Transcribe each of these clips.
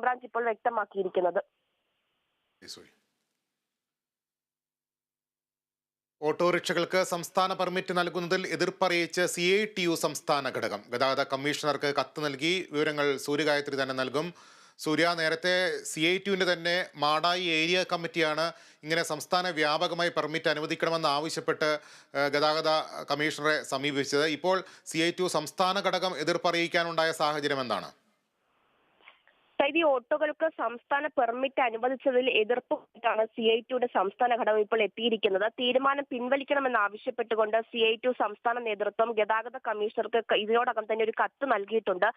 Crime branch ഇപ്പോൾ വ്യക്തമാക്കിയിരിക്കുന്നത്. ഓട്ടോറിക്ഷകൾക്ക് സംസ്ഥാന പെർമിറ്റ് നൽകുന്നതിൽ എതിർപ്പറിയിച്ച് CITU സംസ്ഥാന ഘടകം ഗതാഗത കമ്മീഷണർക്ക് കത്ത് നൽകി. വിവരങ്ങൾ സൂര്യഗായത്രി തന്നെ നൽകും. സൂര്യ, നേരത്തെ CITUവിൻ്റെ തന്നെ മാടായി ഏരിയ കമ്മിറ്റിയാണ് ഇങ്ങനെ സംസ്ഥാന വ്യാപകമായി പെർമിറ്റ് അനുവദിക്കണമെന്ന് ആവശ്യപ്പെട്ട് ഗതാഗത കമ്മീഷണറെ സമീപിച്ചത്. ഇപ്പോൾ CITU സംസ്ഥാന ഘടകം എതിർപ്പറിയിക്കാനുണ്ടായ സാഹചര്യം എന്താണ്? ഈ ഓട്ടോകൾക്ക് സംസ്ഥാന പെർമിറ്റ് അനുവദിച്ചതിൽ എതിർപ്പാണ് CITUയുടെ സംസ്ഥാന ഘടകം ഇപ്പോൾ എത്തിയിരിക്കുന്നത്. തീരുമാനം പിൻവലിക്കണമെന്ന് ആവശ്യപ്പെട്ടുകൊണ്ട് CITU സംസ്ഥാന നേതൃത്വം ഗതാഗത കമ്മീഷണർക്ക് ഇതിനോടകം തന്നെ ഒരു കത്ത് നൽകിയിട്ടുണ്ട്.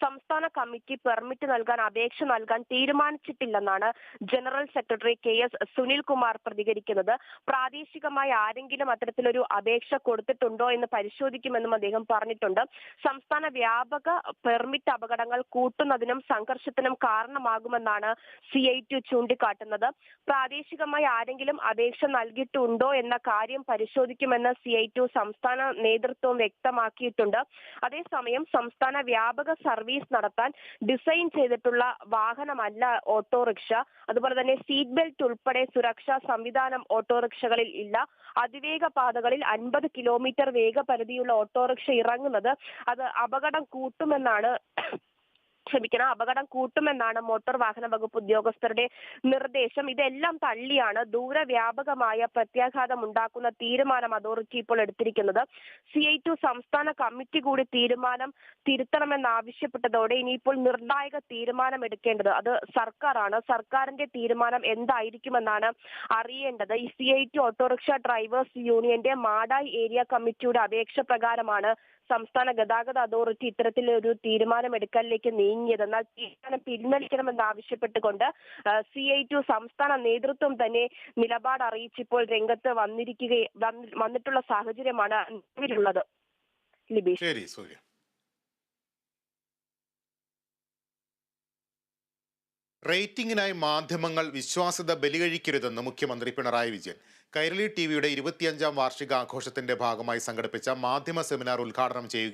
സംസ്ഥാന കമ്മിറ്റി പെർമിറ്റ് നൽകാൻ അപേക്ഷ നൽകാൻ തീരുമാനിച്ചിട്ടില്ലെന്നാണ് ജനറൽ സെക്രട്ടറി KS സുനിൽകുമാർ പ്രതികരിക്കുന്നത്. പ്രാദേശികമായി ആരെങ്കിലും അത്തരത്തിലൊരു അപേക്ഷ കൊടുത്തിട്ടുണ്ടോ എന്ന് പരിശോധിക്കുമെന്നും അദ്ദേഹം പറഞ്ഞിട്ടുണ്ട്. സംസ്ഥാന വ്യാപക പെർമിറ്റ് അപകടങ്ങൾ കൂട്ടുന്നതിനും സംഘർഷത്തിനും കാരണമാകുമെന്നാണ് CITU ചൂണ്ടിക്കാട്ടുന്നത്. പ്രാദേശികമായി ആരെങ്കിലും അപേക്ഷ നൽകിയിട്ടുണ്ടോ എന്ന കാര്യം പരിശോധിക്കുമെന്ന് CITU സംസ്ഥാന നേതൃത്വം വ്യക്തമാക്കിയിട്ടുണ്ട്. അതേസമയം സംസ്ഥാന വ്യാപക സർവീസ് നടത്താൻ ഡിസൈൻ ചെയ്തിട്ടുള്ള വാഹനമല്ല ഓട്ടോറിക്ഷ. അതുപോലെ തന്നെ സീറ്റ് ബെൽറ്റ് ഉൾപ്പെടെ സുരക്ഷാ സംവിധാനം ഓട്ടോറിക്ഷകളിൽ ഇല്ല. അതിവേഗ പാതകളിൽ 50 കിലോമീറ്റർ വേഗപരിധിയുള്ള ഓട്ടോറിക്ഷ ഇറങ്ങുന്നത് അത് അപകടം കൂട്ടുമെന്നാണ് മോട്ടോർ വാഹന വകുപ്പ് ഉദ്യോഗസ്ഥരുടെ നിർദ്ദേശം. ഇതെല്ലാം തള്ളിയാണ് ദൂരവ്യാപകമായ പ്രത്യാഘാതം ഉണ്ടാക്കുന്ന തീരുമാനം അതോറിറ്റി ഇപ്പോൾ എടുത്തിരിക്കുന്നത്. CITU സംസ്ഥാന കമ്മിറ്റി കൂടി തീരുമാനം തിരുത്തണമെന്നാവശ്യപ്പെട്ടതോടെ ഇനിയിപ്പോൾ നിർണായക തീരുമാനം എടുക്കേണ്ടത് അത് സർക്കാരാണ്. സർക്കാരിന്റെ തീരുമാനം എന്തായിരിക്കുമെന്നാണ് അറിയേണ്ടത്. ഈ CITU ഓട്ടോറിക്ഷ ഡ്രൈവേഴ്സ് യൂണിയന്റെ മാടായി ഏരിയ കമ്മിറ്റിയുടെ അപേക്ഷ പ്രകാരമാണ് സംസ്ഥാന ഗതാഗത അതോറിറ്റി ഇത്തരത്തിലൊരു തീരുമാനമെടുക്കലിലേക്ക് നീങ്ങിയത്. എന്നാൽ തീരുമാനം പിൻവലിക്കണമെന്ന് ആവശ്യപ്പെട്ടുകൊണ്ട് CITU സംസ്ഥാന നേതൃത്വം തന്നെ നിലപാട് അറിയിച്ചിപ്പോൾ രംഗത്ത് വന്നിട്ടുള്ള സാഹചര്യമാണ് നിലവിലുള്ളത്. ലിബീഷ്. ശരി സൂര്യ. റേറ്റിംഗിനായി മാധ്യമങ്ങൾ വിശ്വാസ്യത ബലികഴിക്കരുതെന്ന് മുഖ്യമന്ത്രി പിണറായി വിജയൻ. കൈരളി TVയുടെ 25ാം വാർഷികാഘോഷത്തിന്റെ ഭാഗമായി സംഘടിപ്പിച്ച മാധ്യമ സെമിനാർ ഉദ്ഘാടനം ചെയ്യുകയായിരുന്നു